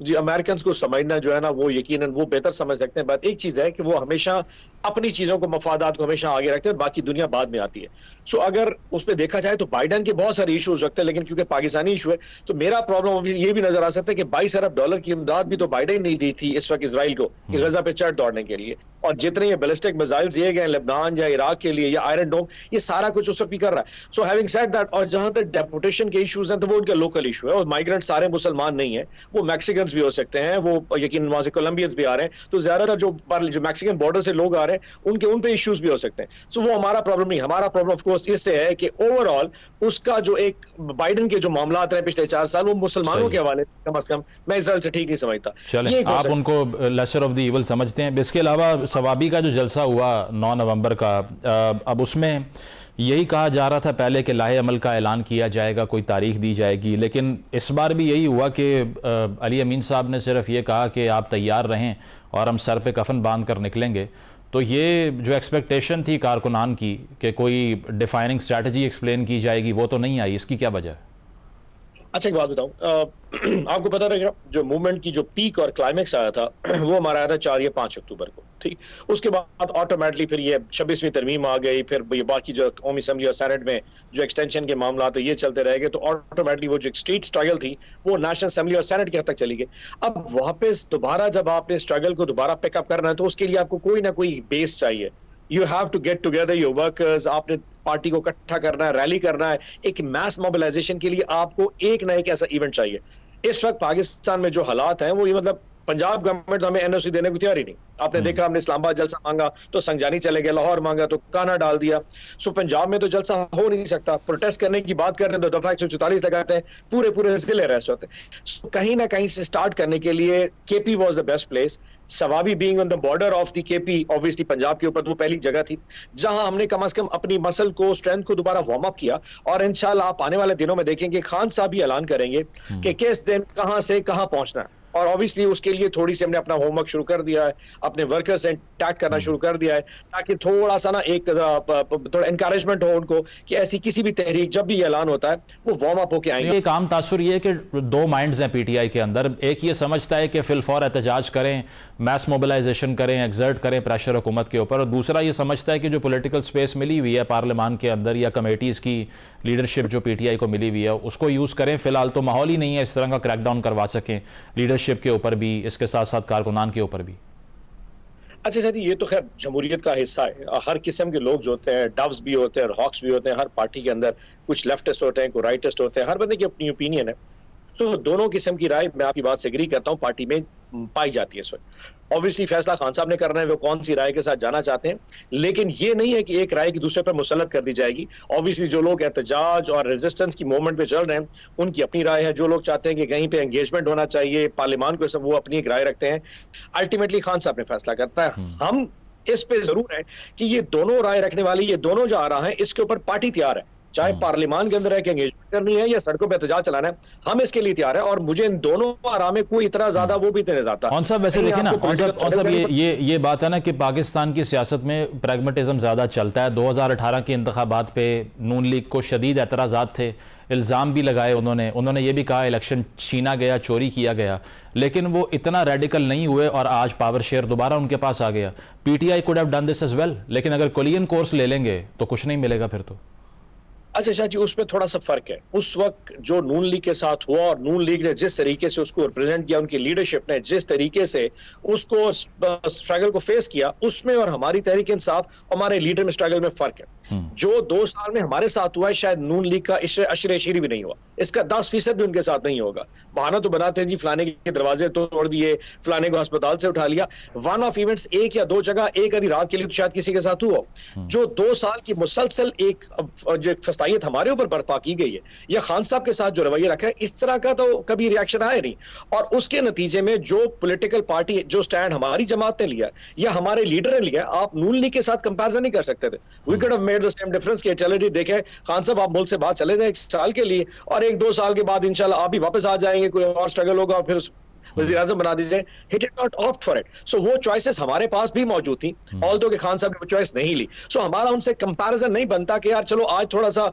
जी, अमेरिकन को समझना जो है ना वो यकीनन वो बेहतर समझ सकते हैं। बात एक चीज है कि वो हमेशा अपनी चीजों को, मफादात को हमेशा आगे रखते हैं, बाकी दुनिया बाद में आती है। सो अगर उसमें देखा जाए तो बाइडेन के बहुत सारे इशूज रखते हैं, लेकिन क्योंकि पाकिस्तानी इशू है तो मेरा प्रॉब्लम ये भी नजर आ सकता है कि $22 अरब की इमदाद भी तो बाइडेन नहीं दी थी इस वक्त इसराइल को कि गजा पे चढ़ दौड़ने के लिए, और जितने ये बैलिस्टिक मिसाइल दिए गए लेबनान या इराक के लिए या आयरन डोम, ये सारा कुछ उस वक्त भी कर रहा है। सो हैविंग सेड दैट, और जहां तक डेपुटेशन के इशूज हैं तो वो उनका लोकल इशू है, और माइग्रेंट सारे मुसलमान नहीं है, वो मैक्सिकन भी हो सकते हैं, वो यकीन वहां से कोलंबियंस भी आ रहे हैं, तो ज्यादातर जो मैक्सिकन बॉर्डर से लोग आ रहे हैं उन पे इश्यूज भी हो सकते हैं। सो वो हमारा प्रॉब्लम नहीं। हमारा प्रॉब्लम ऑफ कोर्स इससे है कि ओवरऑल उसका जो एक बाइडेन के जो मामला रहे पिछले 4 साल वो मुसलमानों के हवाले से कम से कम मैं इसराइल से ठीक नहीं समझता। चलिए, आप उनको लेसर ऑफ द इविल समझते हैं। इसके अलावा सवाबी का जो जलसा हुआ 9 नवंबर का, अब उसमें यही कहा जा रहा था पहले कि लाहे अमल का ऐलान किया जाएगा, कोई तारीख दी जाएगी, लेकिन इस बार भी यही हुआ कि अली अमीन साहब ने सिर्फ ये कहा कि आप तैयार रहें और हम सर पे कफन बांध कर निकलेंगे। तो ये जो एक्सपेक्टेशन थी कारकुनान की कि कोई डिफाइनिंग स्ट्रैटेजी एक्सप्लेन की जाएगी, वो तो नहीं आई, इसकी क्या वजह है? अच्छा, एक बात बताऊं, आपको पता रहेगा जो मूवमेंट की जो पीक और क्लाइमेक्स आया था वो हमारा आया था 4 या 5 अक्टूबर को, ठीक। उसके बाद ऑटोमेटिकली फिर ये 26वीं तरमीम आ गई, फिर ये बाकी जो कौमी असेंबली और सेनेट में जो एक्सटेंशन के मामला तो ये चलते रहेंगे, तो ऑटोमेटिकली वो जो स्टेट स्ट्रगल थी वो नेशनल असेंबली और सेनेट के हद तक चली गई। अब वापस दोबारा जब आपने स्ट्रगल को दोबारा पिकअप करना है तो उसके लिए आपको कोई ना कोई बेस चाहिए। You have to get together your workers, आपने पार्टी को इकट्ठा करना है, रैली करना है। एक मैस मोबिलाइजेशन के लिए आपको एक ना एक ऐसा इवेंट चाहिए। इस वक्त पाकिस्तान में जो हालात हैं वो ये, मतलब पंजाब गवर्नमेंट तो हमें एनओसी देने को तैयार ही नहीं। आपने देखा, हमने इस्लामाबाद जलसा मांगा तो संजानी चले गए, लाहौर मांगा तो काना डाल दिया। सो पंजाब में तो जलसा हो नहीं सकता। प्रोटेस्ट करने की बात करते हैं तो दफा 144 लगाते हैं, पूरे जिले अरेस्ट होते हैं। सो कहीं ना कहीं से स्टार्ट करने के लिए KP was the best place. Swabi being on the border of the KP, obviously Punjab के ऊपर वो पहली जगह थी जहां हमने कम से कम अपनी मसल को, स्ट्रेंथ को दोबारा वार्म अप किया। और इंशाल्लाह आप आने वाले दिनों में देखेंगे खान साहब भी ऐलान करेंगे कि किस दिन कहां से कहां पहुंचना है। और ऑब्वियसली उसके लिए थोड़ी सी हमने अपना होमवर्क शुरू कर दिया है, अपने वर्कर्स से इंटैक्ट करना शुरू कर दिया है, ताकि थोड़ा सा ना एक थोड़ा एनकरेजमेंट हो उनको कि ऐसी किसी भी तहरीक जब भी ऐलान होता है वो वार्म अप होके आएंगे। एक आम तासुर ये है कि दो माइंड्स हैं पीटीआई के अंदर। एक ये समझता है कि फिलफौर एहतजाज करें, मैस मोबिलाइजेशन करें, एक्सर्ट करें प्रेशर हुकूमत के ऊपर, और दूसरा ये समझता है कि जो पॉलिटिकल स्पेस मिली हुई है पार्लियामान के अंदर या कमेटीज़ की लीडरशिप जो पीटीआई को मिली हुई है उसको यूज़ करें। फिलहाल तो माहौल ही नहीं है इस तरह का क्रैकडाउन करवा सकें लीडरशिप के ऊपर भी, इसके साथ साथ कारकुनान के ऊपर भी। अच्छा जी, ये तो खैर जमहूरियत का हिस्सा है। हर किस्म के लोग जो होते हैं, डव्स भी होते हैं और हॉक्स भी होते हैं हर पार्टी के अंदर। कुछ लेफ्टिस्ट होते हैं, कुछ राइटिस्ट होते हैं, हर बंदे की अपनी ओपिनियन है। तो दोनों किस्म की राय, मैं आपकी बात से एग्री करता हूँ, पार्टी में पाई जाती है इस वक्त। ऑब्वियसली फैसला खान साहब ने करना है वो कौन सी राय के साथ जाना चाहते हैं, लेकिन ये नहीं है कि एक राय की दूसरे पर मुसल्लत कर दी जाएगी। ऑब्वियसली जो लोग एहतजाज और रेजिस्टेंस की मूवमेंट पे चल रहे हैं उनकी अपनी राय है। जो लोग चाहते हैं कि कहीं पे एंगेजमेंट होना चाहिए पार्लियामान को, सब वो अपनी एक राय रखते हैं। अल्टीमेटली खान साहब ने फैसला करता है। हम इस पे जरूर है कि ये दोनों राय रखने वाली, ये दोनों जो आ रहा है इसके ऊपर पार्टी तैयार है, चाहे पार्लियामान के अंदर है कि एंगेजमेंट करनी है या सड़कों पे एहतजाज चलाना है, हम इसके लिए तैयार है। और मुझे इन दोनों आराम में कोई इतना ज्यादा वो भी नहीं जाता। कौन सा वैसे देखें ना, कौन सा ये बात है ना कि पाकिस्तान की सियासत में प्रैग्मेटिज्म ज्यादा चलता है। 2018 के इंतखाबात पे नून लीग को शदीद एतराज़ात थे, इल्ज़ाम भी लगाए उन्होंने ये भी कहा इलेक्शन छीना गया, चोरी किया गया, लेकिन वो इतना रेडिकल नहीं हुए और आज पावर शेयर दोबारा उनके पास आ गया। PTI could have done this as well, लेकिन अगर कोलियन कोर्स ले लेंगे तो कुछ नहीं मिलेगा फिर तो। अच्छा शाह जी, उसमें थोड़ा सा फर्क है। उस वक्त जो नून लीग के साथ हुआ और नून लीग ने जिस तरीके से उसको रिप्रेजेंट किया, उनकी लीडरशिप ने जिस तरीके से उसको स्ट्रगल को फेस किया, उसमें और हमारी तहरीक इंसाफ हमारे लीडर में स्ट्रगल में फर्क है। जो 2 साल में हमारे साथ हुआ है शायद नून लीग का अशरे भी नहीं हुआ, इसका 10% भी उनके साथ नहीं होगा। बहाना तो बनाते हैं जी फलाने के दरवाजे तोड़ दिए, फलाने को अस्पताल से उठा लिया। वन ऑफ इवेंट्स एक या 2 जगह एक आधी रात के लिए तो शायद किसी के साथ हुआ। जो 2 साल की मुसलसल एक जो फस्तायत हमारे ऊपर बर्पा की गई है, या खान साहब के साथ जो रवैया रखा है, इस तरह का तो कभी रिएक्शन आया नहीं। और उसके नतीजे में जो पॉलिटिकल पार्टी जो स्टैंड हमारी जमात ने लिया या हमारे लीडर ने लिया, आप नून लीग के साथ कंपैरिजन नहीं कर सकते थे। We could have made the same difference कि चलो जी देखें खान साहब आप मुल्क से बाहर चले जाए 1 साल के लिए और 1-2 साल के बाद इंशाल्लाह आप भी वापस आ जाएंगे, कोई और स्ट्रगल होगा और फिर वज़ीर आज़म बना दीजिए। He did not opt for it. So वो चॉइसेस हमारे पास भी मौजूद थी, ऑल्दो कि खान साहब ने वो चॉइस नहीं ली। सो हमारा उनसे कंपैरिजन नहीं बनता कि यार चलो आज थोड़ा सा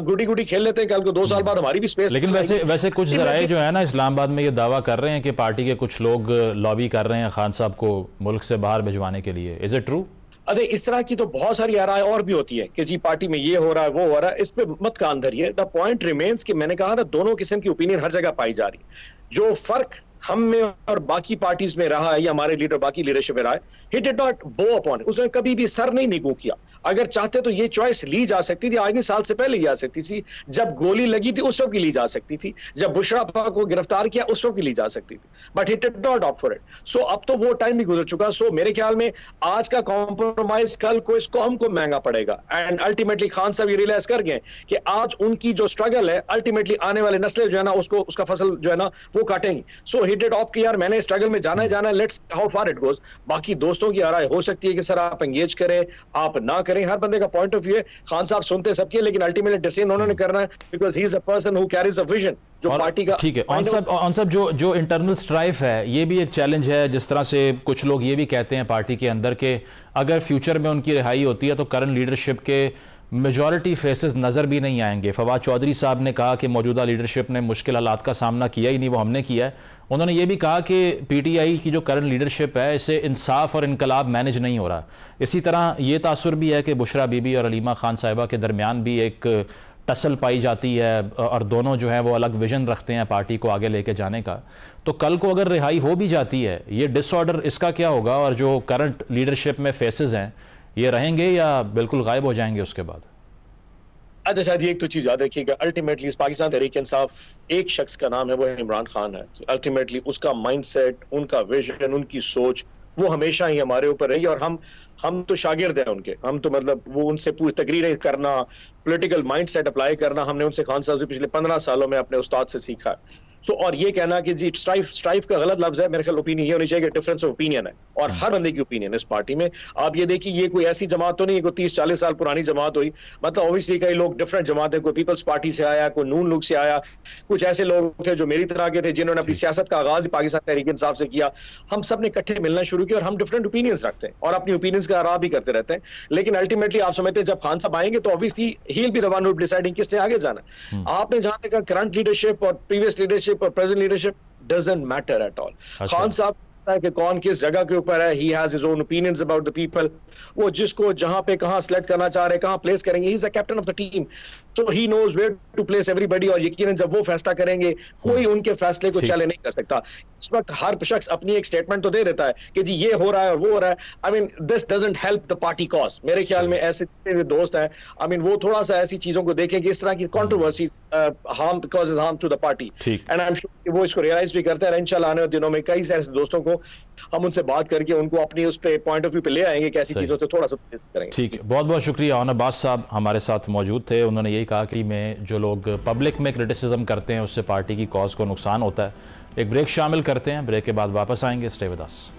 गुडी खेल लेते हैं, कल को 2 साल बाद हमारी भी स्पेस। लेकिन वैसे कुछ जराए जो है ना इस्लामाबाद में ये दावा कर रहे हैं कि पार्टी के कुछ लोग लॉबी कर रहे हैं खान साहब को मुल्क से बाहर भिजवाने के लिए। Is it true? अरे इस तरह की तो बहुत सारी राय और भी होती है कि जी पार्टी में ये हो रहा है, वो हो रहा है, इस पे मत कान धरिए। द पॉइंट रिमेन्स कि मैंने कहा ना, दोनों किस्म की ओपिनियन हर जगह पाई जा रही है। जो फर्क हम में और बाकी पार्टीज में रहा है या हमारे लीडर बाकी लीडरशिप में रहा है, ही डिड नॉट बो अपॉन, उसने कभी भी सर नहीं निगू किया। अगर चाहते तो ये चॉइस ली जा सकती थी, आज नहीं साल से पहले ली जा सकती थी। जब गोली लगी थी उस वक्त ली जा सकती थी, जब बुशरा पाक को गिरफ्तार किया उस वक्त ली जा सकती थी, but he did not opt for it. So अब तो वो टाइम भी गुजर चुका। सो मेरे ख्याल में आज का कॉम्प्रोमाइज कल को इस कौम को महंगा पड़ेगा। एंड अल्टीमेटली खान साहब ये रियलाइज कर गए कि आज उनकी जो स्ट्रगल है अल्टीमेटली आने वाले नस्लें जो है ना उसका फसल जो है ना वो काटेंगी। सो ही डिड ऑप्ट कि यार मैंने स्ट्रगल में जाना है, let's how far it goes. बाकी दोस्तों की राय हो सकती है कि सर आप एंगेज करें, आप ना करें, हर बंदे का पॉइंट ऑफ व्यू है। खान साहब सुनते सबके, लेकिन अल्टीमेटली डिसीजन उन्होंने करना है because he is a person who carries a vision जो पार्टी का। ठीक है, ऑन सब जो इंटरनल स्ट्राइफ है ये भी एक चैलेंज है। जिस तरह से कुछ लोग ये भी कहते हैं पार्टी के अंदर के अगर फ्यूचर में उनकी रिहाई होती है तो करंट लीडरशिप के मेजॉरिटी फेसेस नज़र भी नहीं आएंगे। फवाद चौधरी साहब ने कहा कि मौजूदा लीडरशिप ने मुश्किल हालात का सामना किया ही नहीं, वो हमने किया है। उन्होंने ये भी कहा कि पीटीआई की जो करंट लीडरशिप है इसे इंसाफ और इनकलाब मैनेज नहीं हो रहा। इसी तरह ये तासुर भी है कि बुशरा बीबी और अलीमा खान साहिबा के दरमियान भी एक टसल पाई जाती है और दोनों जो है वो अलग विजन रखते हैं पार्टी को आगे लेके जाने का। तो कल को अगर रिहाई हो भी जाती है, ये डिसऑर्डर इसका क्या होगा? और जो करंट लीडरशिप में फेसेस हैं ये रहेंगे या बिल्कुल गायब हो जाएंगे उसके बाद? अच्छा शायद एक तो चीज याद रखिएगा, अल्टीमेटली पाकिस्तान तहरीक इंसाफ एक शख्स का नाम है, वो इमरान खान है। अल्टीमेटली उसका माइंडसेट, उनका विजन, उनकी सोच वो हमेशा ही हमारे ऊपर रही। और हम तो शागिर्द हैं उनके, हम तो मतलब वो उनसे पूरी तकरीरें करना, पॉलिटिकल माइंडसेट अप्लाई करना हमने उनसे खान साहब से पिछले 15 सालों में अपने उस्ताद से सीखा है। सो और ये कहना कि जी स्ट्राइफ का गलत लफ्ज है, मेरे ख्याल ओपिनियन ये होनी चाहिए कि डिफरेंस ऑफ ओपिनियन है, और हर बंदे की ओपिनियन इस पार्टी में। आप ये देखिए ये कोई ऐसी जमात तो नहीं है, कोई 30-40 साल पुरानी जमात हुई, मतलब ऑब्वियसली कई लोग डिफरेंट जमात है, कोई पीपल्स पार्टी से आया, कोई नून लीग से आया, कुछ ऐसे लोग थे जो मेरी तरह के थे जिन्होंने अपनी सियासत का आगाज पाकिस्तान तहरीक इंसाफ से किया। हम सब ने इकट्ठे मिलना शुरू किया और हम डिफरेंट ओपिनियंस रखते हैं और अपनी ओपिनियंस का आराम भी करते रहते हैं, लेकिन अल्टीमेटली आप समझते हैं जब खान साहब आएंगे तो obviously he will be the one who deciding किसने आगे जाना है। आपने जहां तक करंट लीडरशिप और प्रीवियस लीडरशिप और present leadership doesn't matter at all. Khan साहब कि कौन किस जगह के ऊपर है, he has his own opinions about the people, वो जिसको जहां पे कहां सिलेक्ट करना चाह रहे हैं, कहां प्लेस करेंगे, he is the captain of the team, so he knows where to place everybody, और यकीनन जब वो फैसला करेंगे कोई उनके फैसले को चैलेंज नहीं कर सकता। इस वक्त हर शख्स अपनी एक स्टेटमेंट तो दे देता है कि जी ये हो रहा है और वो हो रहा है, I mean this doesn't help the party cause. मेरे ख्याल में ऐसे दोस्त हैं, आई मीन वो थोड़ा सा ऐसी चीजों को देखें कि इस तरह की controversies harm causes harm to the party, and I am sure कि वो इसको रियलाइज भी करते हैं। इंशाल्लाह आने वाले दिनों में कई ऐसे दोस्तों को हम उनसे बात करके उनको अपनी उस पे पॉइंट ऑफ व्यू पे ले आएंगे कि ऐसी चीजों से थोड़ा सा करेंगे। ठीक, बहुत बहुत शुक्रिया। ऑन अब्बास साहब हमारे साथ मौजूद थे, उन्होंने यही कहा कि में जो लोग पब्लिक में क्रिटिसिज्म करते हैं उससे पार्टी की कॉज को नुकसान होता है। एक ब्रेक शामिल करते हैं, ब्रेक के बाद वापस आएंगे। Stay with us.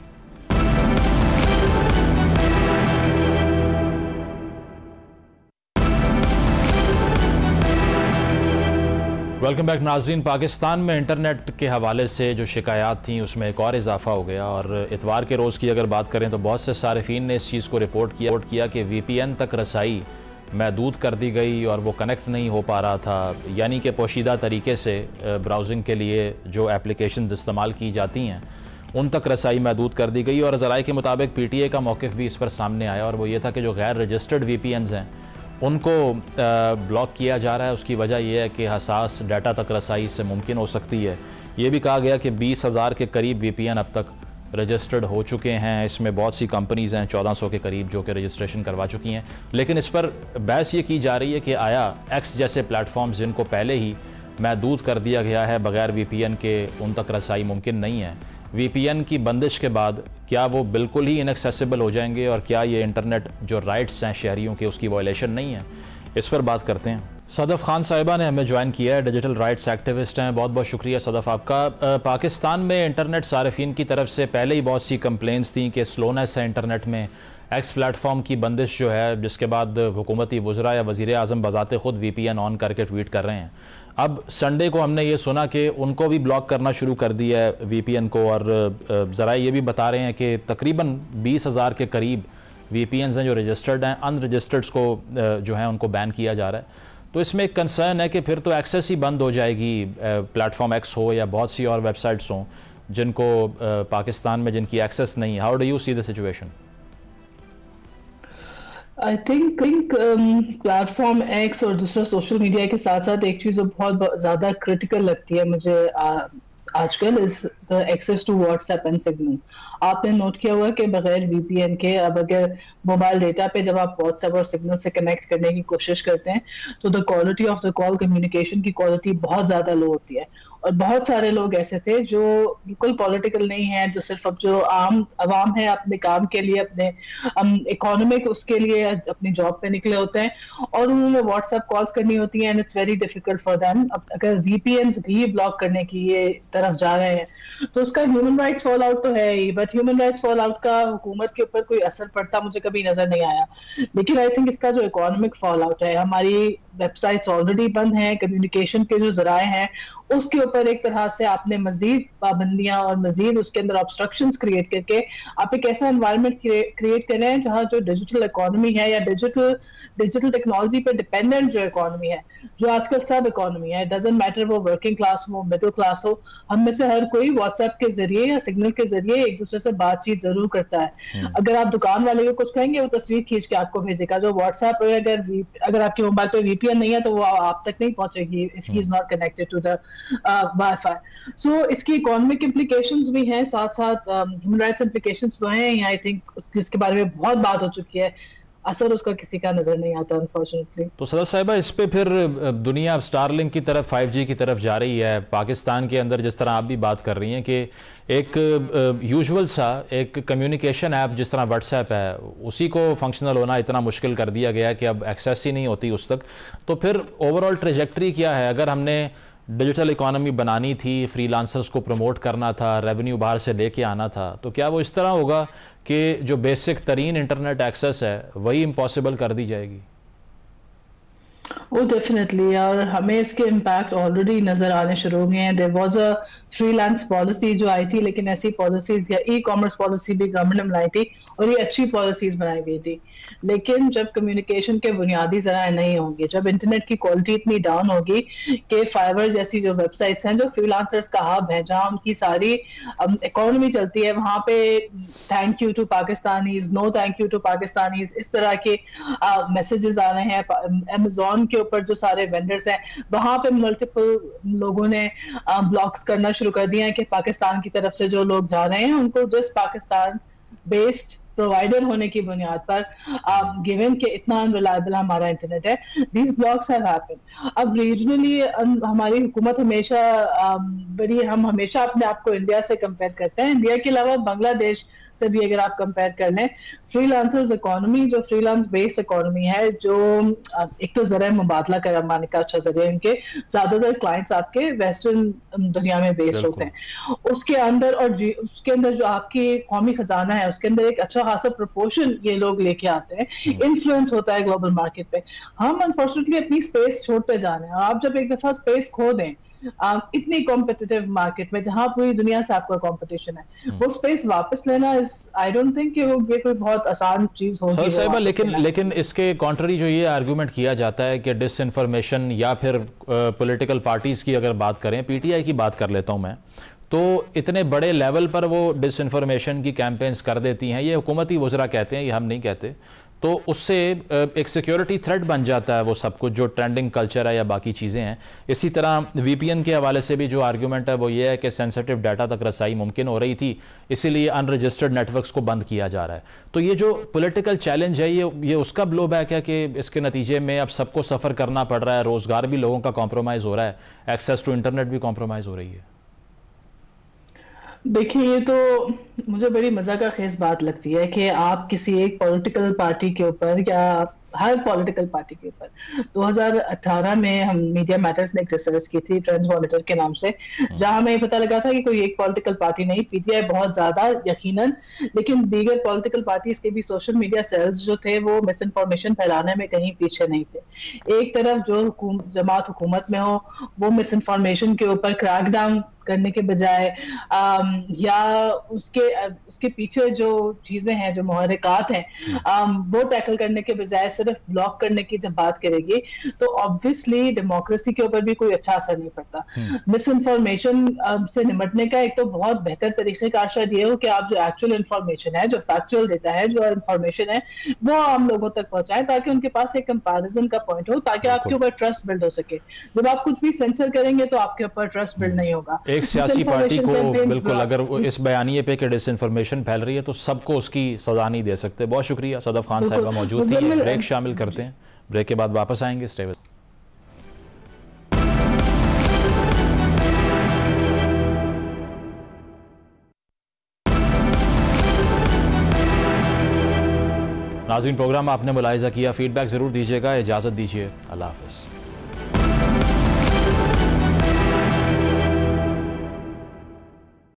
Welcome back नाज़रीन। पाकिस्तान में इंटरनेट के हवाले से जो शिकायत थी उसमें एक और इजाफा हो गया, और इतवार के रोज़ की अगर बात करें तो बहुत से सारिफीन ने इस चीज़ को रिपोर्ट किया कि VPN तक रसाई महदूद कर दी गई और वो कनेक्ट नहीं हो पा रहा था, यानी कि पोशीदा तरीके से ब्राउजिंग के लिए जो एप्लीकेशन इस्तेमाल की जाती हैं उन तक रसाई महदूद कर दी गई। और ज़राए के मुताबिक PTI का मौक़िफ़ भी इस पर सामने आया, और वो ये था कि जो गैर रजिस्टर्ड VPNs हैं उनको ब्लॉक किया जा रहा है। उसकी वजह यह है कि हसास डाटा तक रसाई से मुमकिन हो सकती है। ये भी कहा गया कि 20,000 के करीब VPN अब तक रजिस्टर्ड हो चुके हैं। इसमें बहुत सी कंपनीज़ हैं 1400 के करीब जो कि रजिस्ट्रेशन करवा चुकी हैं, लेकिन इस पर बहस ये की जा रही है कि आया X जैसे प्लेटफॉर्म्स जिनको पहले ही महदूद कर दिया गया है बग़ैर VPN के उन तक रसाई मुमकिन नहीं है, VPN की बंदिश के बाद क्या वो बिल्कुल ही इनएक्सेसिबल हो जाएंगे, और क्या ये इंटरनेट जो राइट्स हैं शहरियों के उसकी वायलेशन नहीं है? इस पर बात करते हैं। सदफ़ खान साहिबा ने हमें ज्वाइन किया है, डिजिटल राइट्स एक्टिविस्ट हैं। बहुत बहुत शुक्रिया सदफ़ आपका। पाकिस्तान में इंटरनेट सारिफीन की तरफ से पहले ही बहुत सी कंप्लेंट्स थी कि स्लोनेस है इंटरनेट में, X प्लेटफॉर्म की बंदिश जो है, जिसके बाद हुकूमती वज़रा या वज़ीर आज़म बज़ाते ख़ुद VPN ऑन करके ट्वीट कर रहे हैं। अब संडे को हमने ये सुना कि उनको भी ब्लॉक करना शुरू कर दिया है VPN को, और ज़रा ये भी बता रहे हैं कि तकरीबन 20,000 के करीब VPNs हैं जो रजिस्टर्ड हैं, अनरजिस्टर्ड्स को जो है उनको बैन किया जा रहा है। तो इसमें एक कंसर्न है कि फिर तो एक्सेस ही बंद हो जाएगी, प्लेटफॉर्म X हो या बहुत सी और वेबसाइट्स हों जिनको पाकिस्तान में जिनकी एक्सेस नहीं है। How do you see the situation? I think platform X और दूसरा सोशल मीडिया के साथ साथ एक चीज़ बहुत ज़्यादा क्रिटिकल लगती है मुझे आजकल is the access to WhatsApp and Signal. आपने नोट किया हुआ कि बगैर VPN के अब अगर मोबाइल डेटा पे जब आप व्हाट्सएप और सिग्नल से कनेक्ट करने की कोशिश करते हैं तो the quality of the call, communication की क्वालिटी बहुत ज़्यादा लो होती है। और बहुत सारे लोग ऐसे थे जो बिल्कुल पॉलिटिकल नहीं है, जो सिर्फ अब जो आम आवाम है अपने काम के लिए, अपने इकोनॉमिक उसके लिए अपनी जॉब पे निकले होते हैं, और उन्होंने व्हाट्सएप कॉल्स करनी होती हैं and it's very difficult for them. अब अगर VPNs भी ब्लॉक करने की ये तरफ जा रहे हैं तो उसका ह्यूमन राइट्स फॉल आउट तो है ही, but human rights fall out का हुकूमत के ऊपर कोई असर पड़ता मुझे कभी नजर नहीं आया। लेकिन आई थिंक इसका जो इकोनॉमिक फॉल आउट है, हमारी वेबसाइट्स ऑलरेडी बंद हैं, कम्युनिकेशन के जो जराए हैं उसके ऊपर एक तरह से आपने मजीद पाबंदियां और मजीद उसके अंदर ऑब्स्ट्रक्शंस क्रिएट करके आप एक ऐसा एनवायरनमेंट क्रिएट कर रहे हैं जहां जो डिजिटल इकोनॉमी है या डिजिटल टेक्नोलॉजी पे डिपेंडेंट जो इकोनॉमी है, जो आजकल सब इकोनॉमी है, डजंट मैटर वो वर्किंग क्लास हो, मिडिल क्लास हो, हम में से हर कोई व्हाट्सएप के जरिए या सिग्नल के जरिए एक दूसरे से बातचीत जरूर करता है। अगर आप दुकान वाले को कुछ कहेंगे वो तस्वीर खींच के आपको भेजेगा। जो व्हाट्सएप अगर आपके मोबाइल पे VPN नहीं है तो वो आप तक नहीं पहुंचेगी if he is not connected to the WiFi. So इसकी इकोनॉमिक इम्प्लीकेशंस भी हैं, साथ साथ ह्यूमन राइट्स इम्प्लीकेशंस तो हैं। आई थिंक जिसके बारे में बहुत बात हो चुकी है, असर उसका किसी का नजर नहीं आता अनफॉर्चुनेटली। तो सदर साहिबा, इस पे फिर दुनिया अब स्टारलिंक की तरफ 5G की तरफ जा रही है। पाकिस्तान के अंदर जिस तरह आप भी बात कर रही हैं कि एक यूजुअल सा एक कम्युनिकेशन ऐप जिस तरह व्हाट्सएप है उसी को फंक्शनल होना इतना मुश्किल कर दिया गया है कि अब एक्सेस ही नहीं होती उस तक। तो फिर ओवरऑल ट्रेजेक्ट्री क्या है? अगर हमने डिजिटल इकोनॉमी बनानी थी, फ्रीलांसर्स को प्रमोट करना था, रेवेन्यू बाहर से लेके आना था, तो क्या वो इस तरह होगा कि जो बेसिक तरीन इंटरनेट एक्सेस है वही इम्पॉसिबल कर दी जाएगी? वो डेफिनेटली, और हमें इसके इम्पैक्ट ऑलरेडी नजर आने शुरू हो गए हैं। There was a freelance policy जो आई थी, लेकिन ऐसी पॉलिसीज या ई कॉमर्स पॉलिसी भी गवर्नमेंट ने बनाई थी और ये अच्छी पॉलिसीज बनाई गई थी। लेकिन जब कम्युनिकेशन के बुनियादी जराए नहीं होंगे, जब इंटरनेट की क्वालिटी इतनी डाउन होगी कि फाइवर जैसी जो वेबसाइट्स हैं जो फ्रीलांसर्स का हब है, जहां उनकी सारी इकोनॉमी चलती है, वहां पे thank you to Pakistanis, no thank you to Pakistanis, इस तरह के मैसेजेस आ रहे हैं। अमेज़न के ऊपर जो सारे वेंडर्स हैं, वहां पे मल्टीपल लोगों ने ब्लॉक्स करना शुरू कर दिया है कि पाकिस्तान की तरफ से जो लोग जा रहे हैं उनको जस्ट पाकिस्तान बेस्ड प्रोवाइडर होने की बुनियाद पर, गिवन कि इतना अनरिलायबल हमारा इंटरनेट है, दीज ब्लॉक्स हैव हैपेंड। अब रीजनली हमारी हुकूमत हमेशा हम हमेशा अपने आप को इंडिया से कंपेयर करते हैं। इंडिया के अलावा बांग्लादेश से भी अगर आप कंपेयर कर लें, फ्रीलांसर्स इकोनॉमी जो फ्रीलांस बेस्ड इकोनॉमी है, जो एक तो जरा मुबादला करवाने का अच्छा जरिया, उनके ज्यादातर क्लाइंट्स आपके वेस्टर्न दुनिया में बेस्ड होते हैं, उसके अंदर और उसके अंदर जो आपकी कौमी खजाना है उसके अंदर एक अच्छा खासा प्रोपोर्शन ये लोग लेके आते हैं, इन्फ्लुएंस होता है ग्लोबल मार्केट पे। हम अनफॉर्चुनेटली अपनी स्पेस छोड़ते जा रहे हैं, और आप जब एक दफा स्पेस खो दें इतनी कॉम्पिटिटिव मार्केट में जहां पूरी दुनिया से आपका कंपटीशन है, वो स्पेस वापस लेना इज, आई डोंट थिंक कि वो ये कोई बहुत आसान चीज होगी साहिबा। लेकिन इसके कॉन्ट्ररी जो ये आर्गूमेंट किया जाता है कि डिसइंफॉर्मेशन या फिर पॉलिटिकल पार्टीज की अगर बात करें, पीटीआई की बात कर लेता हूं मैं, तो इतने बड़े लेवल पर वो डिसइंफॉर्मेशन की कैंपेन्स कर देती हैं, ये हुकूमती वज़रा कहते हैं, ये हम नहीं कहते, तो उससे एक सिक्योरिटी थ्रेट बन जाता है वो सब कुछ जो ट्रेंडिंग कल्चर है या बाकी चीज़ें हैं। इसी तरह वीपीएन के हवाले से भी जो आर्गूमेंट है वो ये है कि सेंसिटिव डाटा तक रसाई मुमकिन हो रही थी, इसीलिए अनरजिस्टर्ड नेटवर्क्स को बंद किया जा रहा है। तो ये जो पॉलिटिकल चैलेंज है ये उसका ब्लो बैक है कि इसके नतीजे में अब सबको सफ़र करना पड़ रहा है, रोज़गार भी लोगों का कॉम्प्रोमाइज़ हो रहा है, एक्सेस टू इंटरनेट भी कॉम्प्रोमाइज़ हो रही है। देखिए, ये तो मुझे बड़ी मजा का खेज बात लगती है कि आप किसी एक पॉलिटिकल पार्टी के ऊपर या हर पॉलिटिकल पार्टी के ऊपर 2018 में हम मीडिया मैटर्स ने एक रिसर्च की थी ट्रेंड्स मॉनिटर के नाम से, जहां हमें पता लगा था कि कोई एक पॉलिटिकल पार्टी नहीं, पीटीआई बहुत ज्यादा यकीनन, लेकिन दीगर पॉलिटिकल पार्टीज के भी सोशल मीडिया सेल्स जो थे वो मिस इन्फॉर्मेशन फैलाने में कहीं पीछे नहीं थे। एक तरफ जो जमात हुकूमत में हो वो मिस इन्फॉर्मेशन के ऊपर क्रैकडाउन करने के बजाय या उसके पीछे जो चीजें हैं, जो मुहर्रिकात हैं, वो टैकल करने के बजाय सिर्फ ब्लॉक करने की जब बात करेगी तो ऑब्वियसली डेमोक्रेसी के ऊपर भी कोई अच्छा असर नहीं पड़ता। मिस इन्फॉर्मेशन से निपटने का एक तो बहुत बेहतर तरीकेकार शायद ये हो कि आप जो एक्चुअल इन्फॉर्मेशन है, जो फैक्चुअल डेटा है, जो इन्फॉर्मेशन है, वो आम लोगों तक पहुंचाएं ताकि उनके पास एक कंपैरिजन का पॉइंट हो, ताकि आपके ऊपर ट्रस्ट बिल्ड हो सके। जब आप कुछ भी सेंसर करेंगे तो आपके ऊपर ट्रस्ट बिल्ड नहीं होगा। एक सियासी पार्टी को बिल्कुल अगर इस बयानिए पे कि डिसइंफॉर्मेशन फैल रही है तो सबको उसकी सजा नहीं दे सकते। बहुत शुक्रिया, सदफ खान साहिबा मौजूद थी। ब्रेक शामिल करते हैं, ब्रेक के बाद वापस आएंगे। Stay with. नाज़रीन, प्रोग्राम आपने मुलाहिज़ा किया, फीडबैक ज़रूर दीजिएगा। इजाज़त दीजिए, अल्लाह हाफ़िज़।